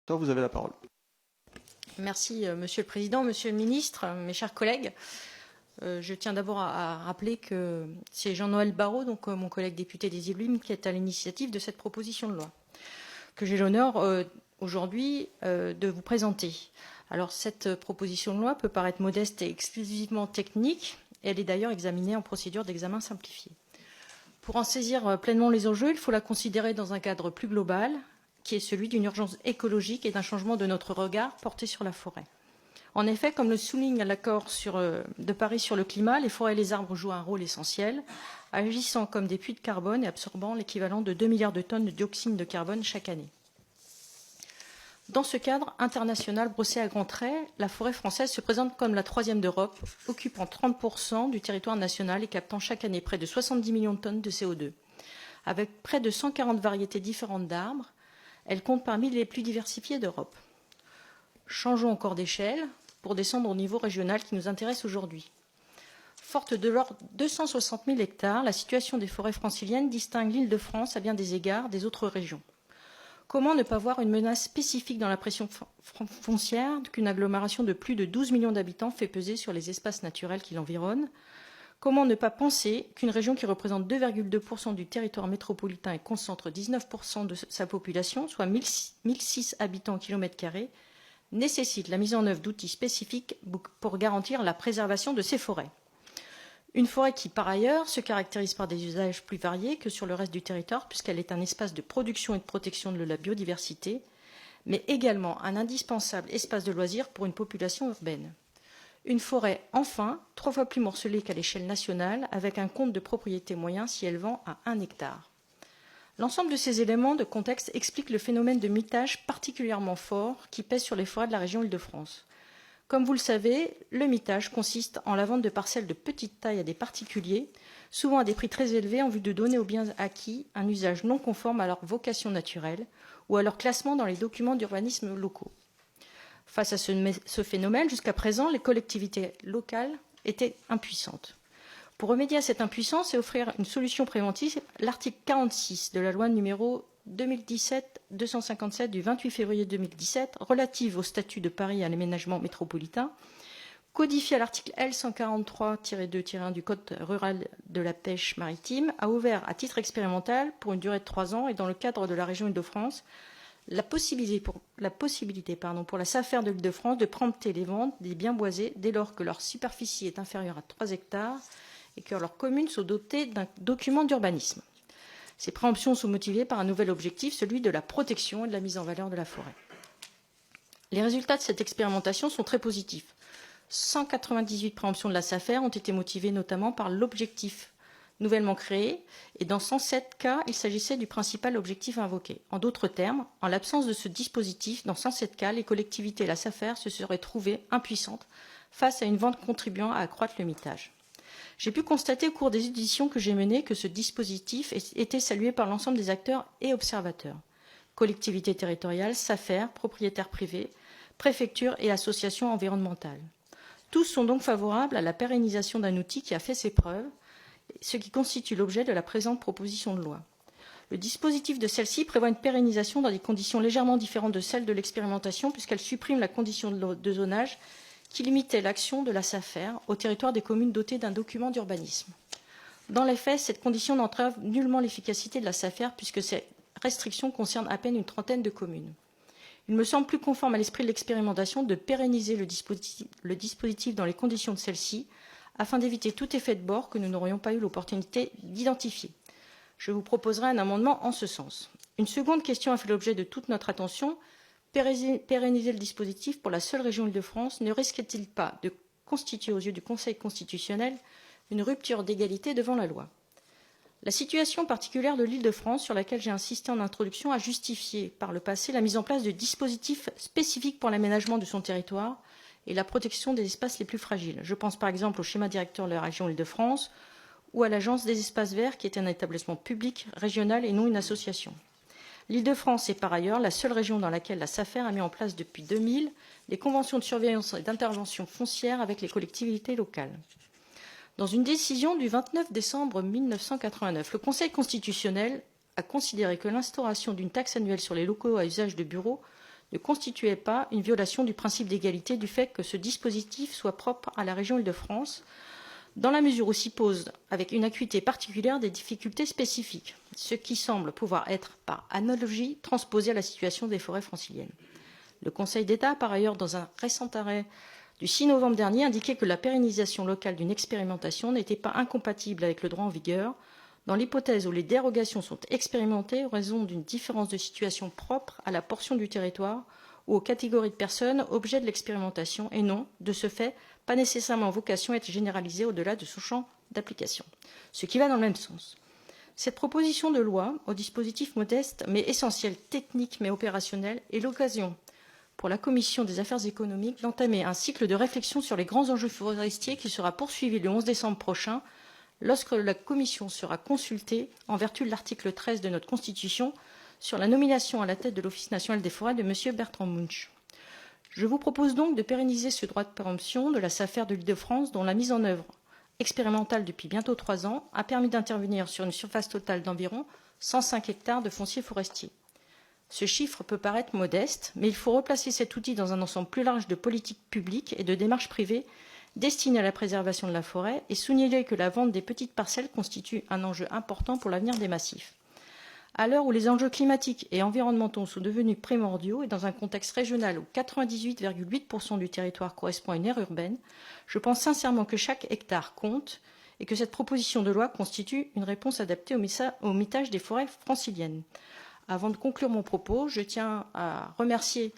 Vous avez la parole. Merci, Monsieur le Président, Monsieur le Ministre, mes chers collègues. Je tiens d'abord à rappeler que c'est Jean-Noël Barrot, donc mon collègue député des Yvelines, qui est à l'initiative de cette proposition de loi, que j'ai l'honneur aujourd'hui de vous présenter. Alors, cette proposition de loi peut paraître modeste et exclusivement technique. Elle est d'ailleurs examinée en procédure d'examen simplifié. Pour en saisir pleinement les enjeux, il faut la considérer dans un cadre plus global, qui est celui d'une urgence écologique et d'un changement de notre regard porté sur la forêt. En effet, comme le souligne l'accord de Paris sur le climat, les forêts et les arbres jouent un rôle essentiel, agissant comme des puits de carbone et absorbant l'équivalent de 2 milliards de tonnes de dioxyde de carbone chaque année. Dans ce cadre international brossé à grands traits, la forêt française se présente comme la troisième d'Europe, occupant 30% du territoire national et captant chaque année près de 70 millions de tonnes de CO2. Avec près de 140 variétés différentes d'arbres, elle compte parmi les plus diversifiées d'Europe. Changeons encore d'échelle pour descendre au niveau régional qui nous intéresse aujourd'hui. Forte de leurs 260 000 hectares, la situation des forêts franciliennes distingue l'Île-de-France à bien des égards des autres régions. Comment ne pas voir une menace spécifique dans la pression foncière qu'une agglomération de plus de 12 millions d'habitants fait peser sur les espaces naturels qui l'environnent? Comment ne pas penser qu'une région qui représente 2,2% du territoire métropolitain et concentre 19% de sa population, soit 1006 habitants au kilomètre carré, nécessite la mise en œuvre d'outils spécifiques pour garantir la préservation de ces forêts? Une forêt qui, par ailleurs, se caractérise par des usages plus variés que sur le reste du territoire, puisqu'elle est un espace de production et de protection de la biodiversité, mais également un indispensable espace de loisirs pour une population urbaine. Une forêt, enfin, 3 fois plus morcelée qu'à l'échelle nationale, avec un compte de propriété moyen s'y élevant à 1 hectare. L'ensemble de ces éléments de contexte explique le phénomène de mitage particulièrement fort qui pèse sur les forêts de la région Île-de-France. Comme vous le savez, le mitage consiste en la vente de parcelles de petite taille à des particuliers, souvent à des prix très élevés en vue de donner aux biens acquis un usage non conforme à leur vocation naturelle ou à leur classement dans les documents d'urbanisme locaux. Face à ce phénomène, jusqu'à présent, les collectivités locales étaient impuissantes. Pour remédier à cette impuissance et offrir une solution préventive, l'article 46 de la loi numéro 2017-257 du 28 février 2017 relative au statut de Paris et à l'aménagement métropolitain, codifié à l'article L143-2-1 du Code rural de la pêche maritime, a ouvert à titre expérimental, pour une durée de 3 ans et dans le cadre de la région Île-de-France, la possibilité pour la SAFER de l'Île-de-France de prompter les ventes des biens boisés dès lors que leur superficie est inférieure à 3 hectares et que leurs communes sont dotées d'un document d'urbanisme. Ces préemptions sont motivées par un nouvel objectif, celui de la protection et de la mise en valeur de la forêt. Les résultats de cette expérimentation sont très positifs. 198 préemptions de la SAFER ont été motivées notamment par l'objectif nouvellement créé, et dans 107 cas, il s'agissait du principal objectif invoqué. En d'autres termes, en l'absence de ce dispositif, dans 107 cas, les collectivités et la SAFER se seraient trouvées impuissantes face à une vente contribuant à accroître le mitage. J'ai pu constater au cours des auditions que j'ai menées que ce dispositif était salué par l'ensemble des acteurs et observateurs. Collectivités territoriales, SAFER, propriétaires privés, préfectures et associations environnementales. Tous sont donc favorables à la pérennisation d'un outil qui a fait ses preuves, ce qui constitue l'objet de la présente proposition de loi. Le dispositif de celle-ci prévoit une pérennisation dans des conditions légèrement différentes de celles de l'expérimentation, puisqu'elle supprime la condition de zonage qui limitait l'action de la SAFER au territoire des communes dotées d'un document d'urbanisme. Dans les faits, cette condition n'entrave nullement l'efficacité de la SAFER puisque ces restrictions concernent à peine une trentaine de communes. Il me semble plus conforme à l'esprit de l'expérimentation de pérenniser le dispositif dans les conditions de celle-ci afin d'éviter tout effet de bord que nous n'aurions pas eu l'opportunité d'identifier. Je vous proposerai un amendement en ce sens. Une seconde question a fait l'objet de toute notre attention. Pérenniser le dispositif pour la seule région Île-de-France ne risque-t-il pas de constituer aux yeux du Conseil constitutionnel une rupture d'égalité devant la loi? La situation particulière de l'Île-de-France, sur laquelle j'ai insisté en introduction, a justifié par le passé la mise en place de dispositifs spécifiques pour l'aménagement de son territoire et la protection des espaces les plus fragiles. Je pense par exemple au schéma directeur de la région Île-de-France ou à l'Agence des espaces verts, qui est un établissement public régional et non une association. L'Île-de-France est par ailleurs la seule région dans laquelle la SAFER a mis en place depuis 2000 des conventions de surveillance et d'intervention foncière avec les collectivités locales. Dans une décision du 29 décembre 1989, le Conseil constitutionnel a considéré que l'instauration d'une taxe annuelle sur les locaux à usage de bureaux ne constituait pas une violation du principe d'égalité du fait que ce dispositif soit propre à la région Île-de-France, dans la mesure où s'y posent, avec une acuité particulière, des difficultés spécifiques, ce qui semble pouvoir être, par analogie, transposé à la situation des forêts franciliennes. Le Conseil d'État, par ailleurs, dans un récent arrêt du 6 novembre dernier, indiquait que la pérennisation locale d'une expérimentation n'était pas incompatible avec le droit en vigueur, dans l'hypothèse où les dérogations sont expérimentées en raison d'une différence de situation propre à la portion du territoire ou aux catégories de personnes objets de l'expérimentation et non, de ce fait, pas nécessairement vocation à être généralisée au-delà de son champ d'application. Ce qui va dans le même sens. Cette proposition de loi, au dispositif modeste mais essentiel, technique mais opérationnel, est l'occasion pour la Commission des affaires économiques d'entamer un cycle de réflexion sur les grands enjeux forestiers qui sera poursuivi le 11 décembre prochain lorsque la Commission sera consultée en vertu de l'article 13 de notre Constitution sur la nomination à la tête de l'Office national des forêts de M. Bertrand Munch. Je vous propose donc de pérenniser ce droit de préemption de la SAFER de l'Île-de-France dont la mise en œuvre expérimentale depuis bientôt 3 ans a permis d'intervenir sur une surface totale d'environ 105 hectares de foncier forestier. Ce chiffre peut paraître modeste, mais il faut replacer cet outil dans un ensemble plus large de politiques publiques et de démarches privées destinées à la préservation de la forêt et souligner que la vente des petites parcelles constitue un enjeu important pour l'avenir des massifs. À l'heure où les enjeux climatiques et environnementaux sont devenus primordiaux et dans un contexte régional où 98,8% du territoire correspond à une aire urbaine, je pense sincèrement que chaque hectare compte et que cette proposition de loi constitue une réponse adaptée au mitage des forêts franciliennes. Avant de conclure mon propos, je tiens à remercier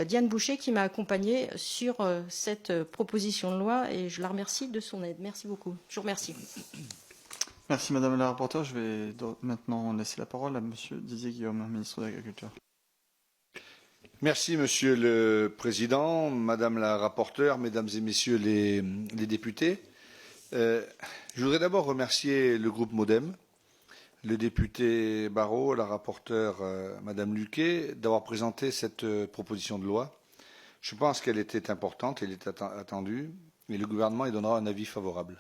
Diane Boucher qui m'a accompagnée sur cette proposition de loi et je la remercie de son aide. Merci beaucoup. Je vous remercie. Merci Madame la rapporteure. Je vais maintenant laisser la parole à Monsieur Didier Guillaume, ministre de l'Agriculture. Merci Monsieur le Président, Madame la rapporteure, Mesdames et Messieurs les députés. Je voudrais d'abord remercier le groupe MODEM, le député Barrot, la rapporteure Madame Luquet, d'avoir présenté cette proposition de loi. Je pense qu'elle était importante, elle était attendue, et le gouvernement y donnera un avis favorable.